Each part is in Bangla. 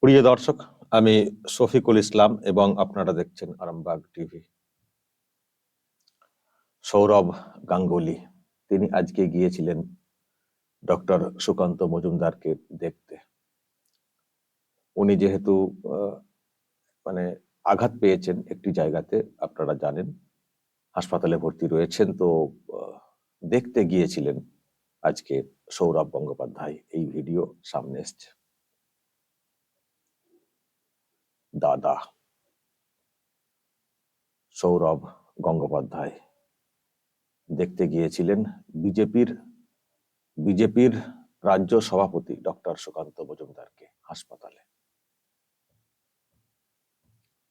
প্রিয় দর্শক, আমি শফিকুল ইসলাম এবং আপনারা দেখছেন আরামবাগ টিভি। সৌরভ গাঙ্গুলি তিনি আজকে গিয়েছিলেন ডক্টর সুকান্ত মজুমদারকে দেখতে। উনি যেহেতু মানে আঘাত পেয়েছেন একটি জায়গাতে, আপনারা জানেন, হাসপাতালে ভর্তি রয়েছেন, তো দেখতে গিয়েছিলেন আজকে সৌরভ গঙ্গোপাধ্যায়। এই ভিডিও সামনে এসছে। দাদা সৌরভ গঙ্গোপাধ্যায় দেখতে গিয়েছিলেন বিজেপির রাজ্য সভাপতি ডক্টর সুকান্ত মজুমদারকে হাসপাতালে।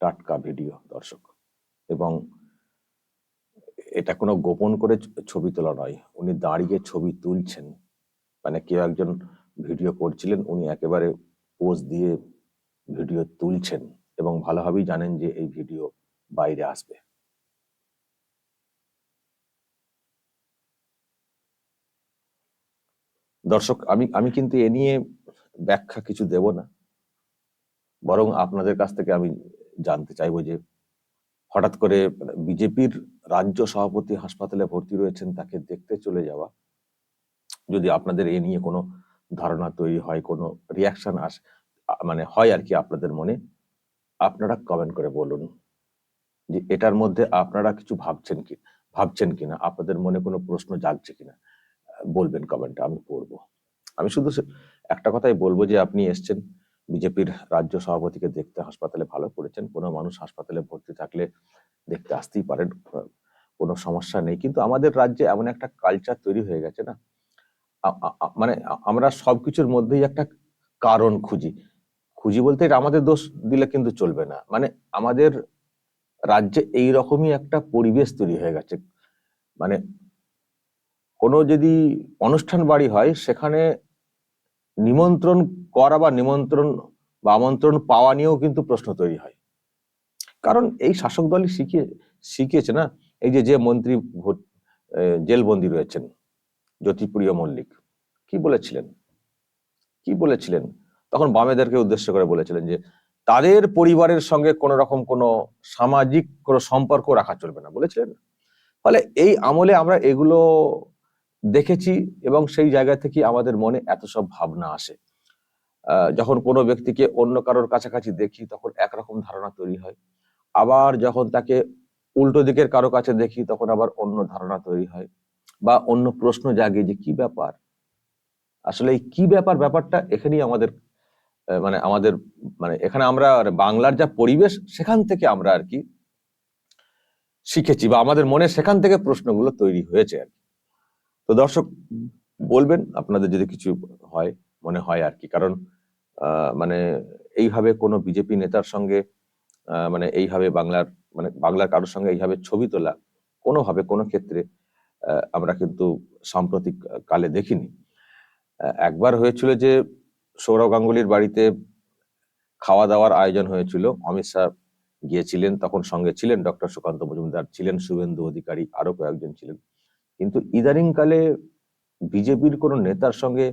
টাটকা ভিডিও দর্শক, এবং এটা কোনো গোপন করে ছবি তোলা নয়। উনি দাঁড়িয়ে ছবি তুলছেন, মানে কেউ একজন ভিডিও করছিলেন, উনি একেবারে পোজ দিয়ে ভিডিও তুলছেন এবং ভালোভাবেই জানেন যে এই ভিডিও বাইরে আসবে। দর্শক, আমি কিন্তু এ নিয়ে ব্যাখ্যা কিছু দেব না, বরং আপনাদের কাছ থেকে আমি জানতে চাইবো যে হঠাৎ করে বিজেপির রাজ্য সভাপতি হাসপাতালে ভর্তি রয়েছেন, তাকে দেখতে চলে যাওয়া, যদি আপনাদের এ নিয়ে কোনো ধারণা তৈরি হয়, কোনো রিয়াকশন মানে হয় আর কি আপনাদের মনে, আপনারা কমেন্ট করে বলুন যে এটার মধ্যে আপনারা কিছু ভাবছেন কিনা, আপনাদের মনে কোনো প্রশ্ন জাগছে কিনা, বলবেন কমেন্টে, আমি পড়বো। আমি শুধু একটা কথাই বলবো যে আপনি এসছেন বিজেপির রাজ্য সভাপতিকে দেখতে হাসপাতালে, ভালো করেছেন। কোনো মানুষ হাসপাতালে ভর্তি থাকলে দেখতে আসতেই পারেন, কোনো সমস্যা নেই। কিন্তু আমাদের রাজ্যে এমন একটা কালচার তৈরি হয়ে গেছে না, মানে আমরা সবকিছুর মধ্যেই একটা কারণ খুঁজি বলতে এটা আমাদের দোষ দিলে কিন্তু চলবে না। মানে আমাদের রাজ্যে এইরকমই একটা পরিবেশ তৈরি হয়ে গেছে, মানে কোনো যদি অনুষ্ঠান বাড়ি হয়, সেখানে নিমন্ত্রণ করা বা আমন্ত্রণ পাওয়া নিয়েও কিন্তু প্রশ্ন তৈরি হয়। কারণ এই শাসক দলই শিখিয়েছে না। এই যে মন্ত্রী জেলবন্দি রয়েছেন, জ্যোতিপ্রিয় মল্লিক, কি বলেছিলেন তখন বামেদেরকে উদ্দেশ্য করে বলেছিলেন যে তাদের পরিবারের সঙ্গে কোন রকম কোনো সামাজিক কোনো সম্পর্ক রাখা চলবে না, বলেছিলেন। ফলে এই আমলে আমরা এগুলো দেখেছি এবং সেই জায়গা থেকে আমাদের মনে এত সব ভাবনা আসে। যখন কোনো ব্যক্তিকে অন্য কারোর কাছাকাছি দেখি তখন একরকম ধারণা তৈরি হয়, আবার যখন তাকে উল্টো দিকের কারো কাছে দেখি তখন আবার অন্য ধারণা তৈরি হয়, বা অন্য প্রশ্ন জাগে যে কি ব্যাপার, আসলে এই কি ব্যাপারটা এখানেই আমাদের এখানে আমরা বাংলার যা পরিবেশ সেখান থেকে আমরা আর কি শিখেছি, বা আমাদের মনে সেখান থেকে প্রশ্নগুলো তৈরি হয়েছে আর কি। তো দর্শক, বলবেন আপনাদের যদি কিছু মনে হয় আর কি। কারণ এইভাবে কোনো বিজেপি নেতার সঙ্গে এইভাবে বাংলার কারোর সঙ্গে এইভাবে ছবি তোলা কোনোভাবে কোনো ক্ষেত্রে আমরা কিন্তু সাম্প্রতিক কালে দেখিনি। একবার হয়েছিল যে সৌরভ গাঙ্গুলির বাড়িতে খাওয়া দাওয়ার আয়োজন হয়েছিল, অমিত শাহ গিয়েছিলেন, তখন সঙ্গে ছিলেন ডক্টর সুকান্ত মজুমদার, ছিলেন শুভেন্দু অধিকারী, আরো কয়েকজন ছিলেন। কিন্তু ইদানিং কালে বিজেপির কোন নেতার সঙ্গে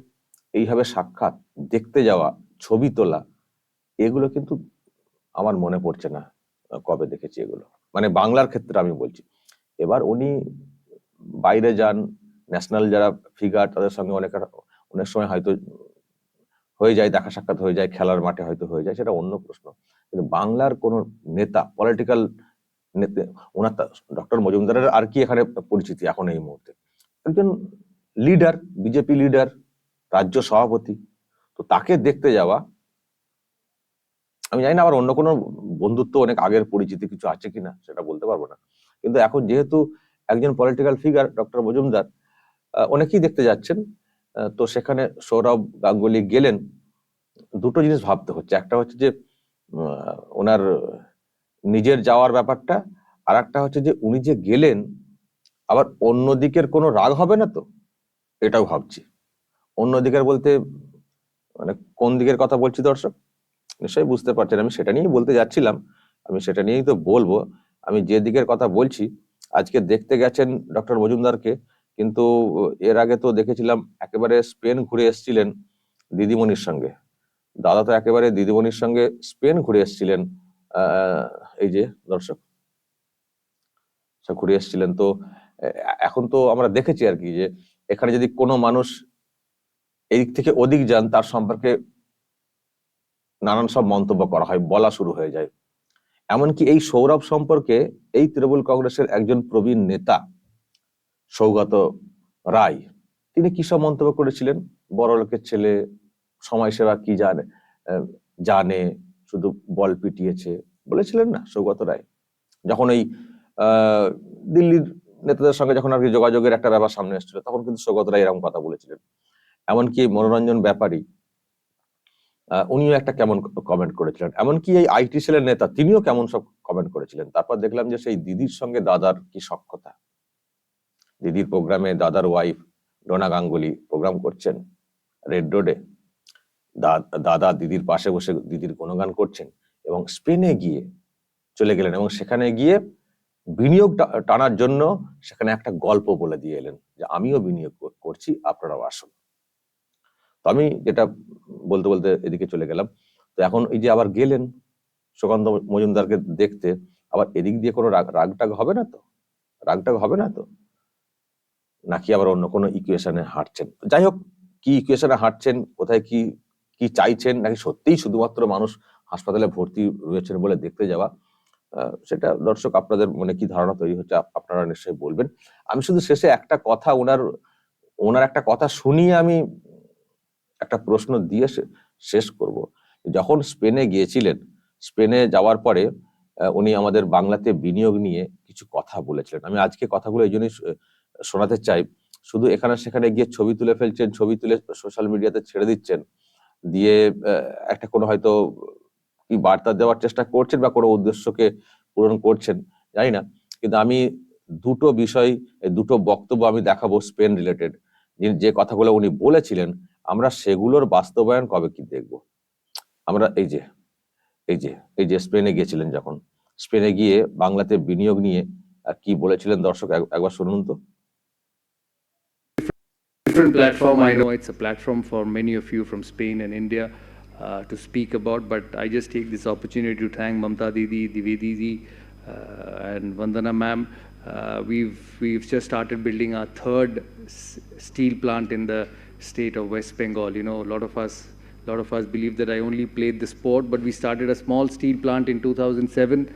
এইভাবে সাক্ষাৎ, দেখতে যাওয়া, ছবি তোলা, এগুলো কিন্তু আমার মনে পড়ছে না কবে দেখেছি এগুলো, মানে বাংলার ক্ষেত্রে আমি বলছি। এবার উনি বাইরে যান, ন্যাশনাল যারা ফিগার তাদের সঙ্গে অনেক সময় হয়তো হয়ে যায়, দেখা সাক্ষাৎ হয়ে যায়, খেলার মাঠে হয়তো হয়ে যায়, সেটা অন্য প্রশ্ন। কিন্তু বাংলার কোন নেতা, পলিটিক্যাল নেতা, ওনার ডক্টর মজুমদারের আর কি এখানে পরিচিতি এখন এই মুহূর্তে, একজন লিডার, বিজেপি লিডার, রাজ্য সভাপতি, তো তাকে দেখতে যাওয়া, আমি জানি না আবার অন্য কোনো বন্ধুত্ব অনেক আগের পরিচিতি কিছু আছে কিনা সেটা বলতে পারবো না, কিন্তু এখন যেহেতু একজন পলিটিক্যাল ফিগার ডক্টর মজুমদার অনেকেই দেখতে যাচ্ছেন, তো সেখানে সৌরভ গাঙ্গুলি গেলেন। দুটো জিনিস ভাবতে হচ্ছে, একটা হচ্ছে যে ওনার নিজের যাওয়ার ব্যাপারটা, আর একটা হচ্ছে যে উনি যে গেলেন আবার অন্য দিকের কোনো রাগ হবে না তো, এটাও ভাবছি। অন্য দিকের বলতে কোন দিকের কথা বলছি দর্শক নিশ্চয়ই বুঝতে পারছেন, আমি সেটা নিয়েই বলতে যাচ্ছিলাম, আমি সেটা নিয়েই তো বলবো। আমি যে দিকের কথা বলছি, আজকে দেখতে গেছেন ডক্টর মজুমদারকে, কিন্তু এর আগে তো দেখেছিলাম একেবারে স্পেন ঘুরে এসেছিলেন দিদিমণির সঙ্গে, দাদা তো একেবারে দিদিমণির সঙ্গে স্পেন ঘুরে এসেছিলেন। এই যে দর্শক, সব ঘুরে এসেছিলেন। তো এখন তো আমরা দেখেছি আর কি, যে এখানে যদি কোনো মানুষ এদিক থেকে ওদিক যান, তার সম্পর্কে নানান সব মন্তব্য করা হয়, বলা শুরু হয়ে যায়। এমনকি এই সৌরভ সম্পর্কে এই তৃণমূল কংগ্রেসের একজন প্রবীণ নেতা সৌগত রায়, তিনি কি সব মন্তব্য করেছিলেন, বড় লোকের ছেলে, সমাজসেবা কি জানে, জানে শুধু বল পিটিয়েছে, বলেছিলেন না সৌগত রায়? যখন এই দিল্লির নেতাদের সঙ্গে যখন আর কি যোগাযোগের একটা ব্যাপার সামনে এসেছিল, তখন কিন্তু সৌগত রায় এরকম কথা বলেছিলেন। এমনকি মনোরঞ্জন ব্যাপারী, উনিও একটা কেমন কমেন্ট করেছিলেন। এমনকি এই আইটি সেলের নেতা, তিনিও কেমন সব কমেন্ট করেছিলেন। তারপর দেখলাম যে সেই দিদির সঙ্গে দাদার কি সখ্যতা। দিদির প্রোগ্রামে দাদার ওয়াইফ ডোনা গাঙ্গুলি প্রোগ্রাম করছেন রেড রোডে, দাদা দিদির পাশে বসে দিদির গুণগান করছেন, এবং স্পেনে গিয়ে চলে গেলেন, এবং সেখানে গিয়ে বিনিয়োগ টানার জন্য সেখানে একটা গল্প বলে দিয়ে এলেন যে আমিও বিনিয়োগ করছি, আপনারাও আসুন। তো আমি যেটা বলতে বলতে এদিকে চলে গেলাম। তো এখন এই যে আবার গেলেন সুকান্ত মজুমদারকে দেখতে, আবার এদিক দিয়ে কোনো রাগটাগ হবে না তো? রাগটাগ হবে না তো? নাকি আবার অন্য কোনো ইকুয়েশনে হাঁটছেন? যাই হোক, কি ইকুয়েশনে হাঁটছেন, কোথায় কি কি চাইছেন, নাকি সত্যিই শুধুমাত্র মানুষ হাসপাতালে ভর্তি রয়েছেন বলে দেখতে যাওয়া, সেটা দর্শক আপনাদের মনে কি ধারণা তৈরি হচ্ছে আপনারা নিশ্চয়ই বলবেন। আমি শুধু শেষে একটা কথা, ওনার একটা কথা শুনিয়ে আমি একটা প্রশ্ন দিয়ে শেষ করব। যখন স্পেনে গিয়েছিলেন, স্পেনে যাওয়ার পরে উনি আমাদের বাংলাতে বিনিয়োগ নিয়ে কিছু কথা বলেছিলেন। আমি আজকে কথাগুলো এই জন্যই শোনাতে চাই। শুধু এখানে সেখানে গিয়ে ছবি তুলে ফেলছেন, ছবি তুলে সোশ্যাল মিডিয়াতে ছেড়ে দিচ্ছেন, দিয়ে একটা কোনো হয়তো কি বার্তা দেওয়ার চেষ্টা করছেন বা কোনো উদ্দেশ্যকে পূরণ করছেন জানি না, কিন্তু আমি দুটো বিষয়, দুটো বক্তব্য আমি দেখাবো স্পেন রিলেটেড, যে কথাগুলো উনি বলেছিলেন, আমরা সেগুলোর বাস্তবায়ন কবে কি দেখবো। আমরা এই যে স্পেনে গিয়েছিলেন, যখন স্পেনে গিয়ে বাংলাতে বিনিয়োগ নিয়ে কি বলেছিলেন, দর্শক একবার শুনুন তো। Different platform. I know it's a platform for many of you from Spain and India to speak about, but I just take this opportunity to thank Mamta Didi, Divedi Ji, and Vandana ma'am. We've just started building our third steel plant in the state of West Bengal. You know, a lot of us believe that I only played the sport, but we started a small steel plant in 2007,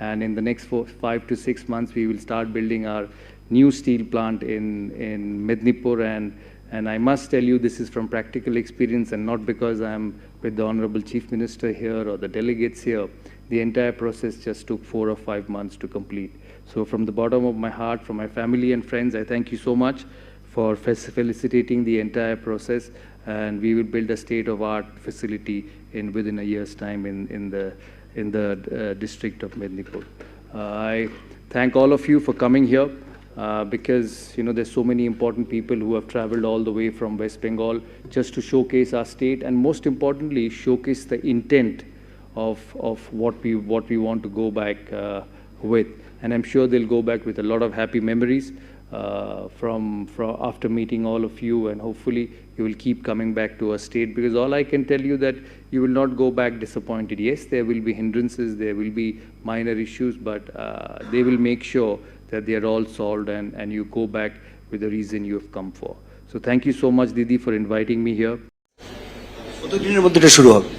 and in the next 5 to 6 months we will start building our new steel plant in Mednipur, and I must tell you this is from practical experience and not because I'm with the Honorable Chief Minister here or the delegates here. The entire process just took 4 or 5 months to complete. So from the bottom of my heart, from my family and friends, I thank you so much for facilitating the entire process, and we will build a state-of-art facility within a year's time in the district of Mednipur. I thank all of you for coming here. Because you know there's so many important people who have traveled all the way from West Bengal just to showcase our state, and most importantly showcase the intent of what we want to go back with, and I'm sure they'll go back with a lot of happy memories from after meeting all of you, and hopefully you will keep coming back to our state, because all I can tell you that you will not go back disappointed. Yes, there will be hindrances, there will be minor issues, but they will make sure that they are all solved, and you go back with the reason you have come for. So thank you so much, Didi, for inviting me here. কতদিনের মধ্যে এটা শুরু হবে?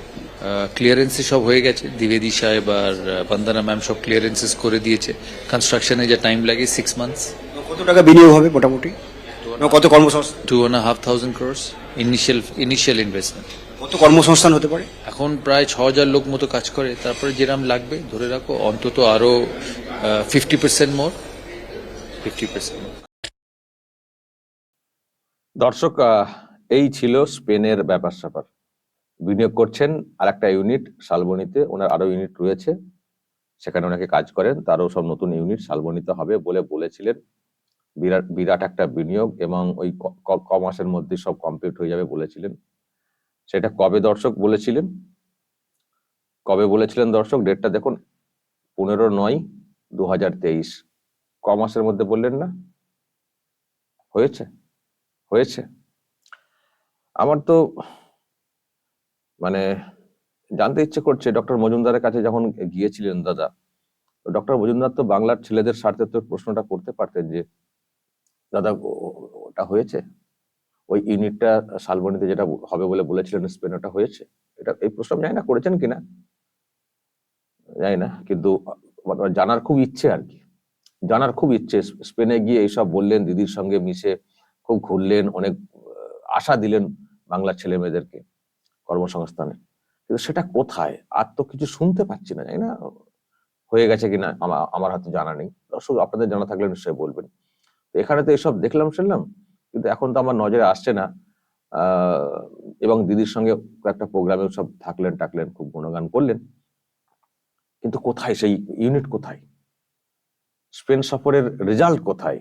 ক্লিয়ারেন্সে সব হয়ে গেছে, দ্বিবেদী সাহেব আর বন্দনা ম্যাম সব ক্লিয়ারেন্সেস করে দিয়েছে। কনস্ট্রাকশনে যা টাইম লাগে 6 months। কত টাকা বিনিয়োগ হবে মোটামুটি? কত কর্মসংস্থান? 2,500 crores ইনিশিয়াল ইনভেস্টমেন্ট। কত কর্মসংস্থান হতে পারে? এখন প্রায় 6,000 লোক মতো কাজ করে, তারপরে যেরাম লাগবে ধরে রাখো অন্তত আরো 50% মোর। 50%। দর্শক, এই ছিল স্পেনের ব্যাপার স্যাপার। বিনিয়োগ করছেন আর একটা ইউনিট শালবনীতে, ওনার আরো ইউনিট রয়েছে, সেখানে ওনাকে কাজ করেন, তারও সব নতুন ইউনিট শালবনীতে হবে বলে বলেছিলেন। বিরাট একটা বিনিয়োগ, এবং ওই ক মাসের মধ্যে সব কমপ্লিট হয়ে যাবে বলেছিলেন। সেটা কবে দর্শক বলেছিলেন? কবে বলেছিলেন দর্শক? ডেটটা দেখুন, 15/9/2023। ক মাসের মধ্যে বললেন না? হয়েছে? আমার তো মানে জানতে ইচ্ছে করছে, ডক্টর মজুমদারের কাছে যখন গিয়েছিলেন দাদা, ডক্টর মজুমদার তো বাংলার ছেলেদের স্বার্থে তো প্রশ্নটা করতে পারতেন যে দাদা ওটা হয়েছে, ওই ইউনিটটা শালবনীতে যেটা হবে বলে বলেছিলেন স্পেন, ওটা হয়েছে? এটা এই প্রশ্ন আমি জানি না করেছেন কিনা, জানি না, কিন্তু জানার খুব ইচ্ছে আর কি, জানার খুব ইচ্ছে। স্পেনে গিয়ে এইসব বললেন, দিদির সঙ্গে মিশে খুব ঘুরলেন, অনেক আশা দিলেন বাংলার ছেলে মেয়েদেরকে কর্মসংস্থানে, কিন্তু সেটা কোথায়? আর তো কিছু শুনতে পাচ্ছি না, জানি না হয়ে গেছে কিনা, আমার হাতে জানা নেই। দর্শক আপনাদের জানা থাকলে নিশ্চয়ই বলবেন। তো এখানে তো এসব দেখলাম শুনলাম, কিন্তু এখন তো আমার নজরে আসছে না। এবং দিদির সঙ্গে একটা প্রোগ্রামে সব থাকলেন টাকলেন, খুব গুণগান করলেন, কিন্তু কোথায় সেই ইউনিট? কোথায় স্পেন সফরের রেজাল্ট? কোথায়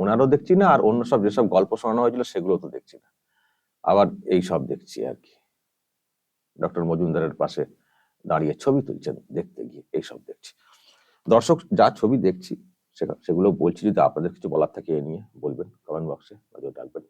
ওনারও দেখছি না, আর অন্য সব যেসব গল্প শোনানো হয়েছিল সেগুলো তো দেখছি না। আবার এই সব দেখছি আর কি, ডক্টর মজুমদারের পাশে দাঁড়িয়ে ছবি তুলছেন দেখতে গিয়ে, এইসব দেখছি। দর্শক যা ছবি দেখছি সেগুলো বলছি, যদি আপনাদের কিছু বলার থাকে এ নিয়ে বলবেন, কমেন্ট বক্সে নজর রাখবেন।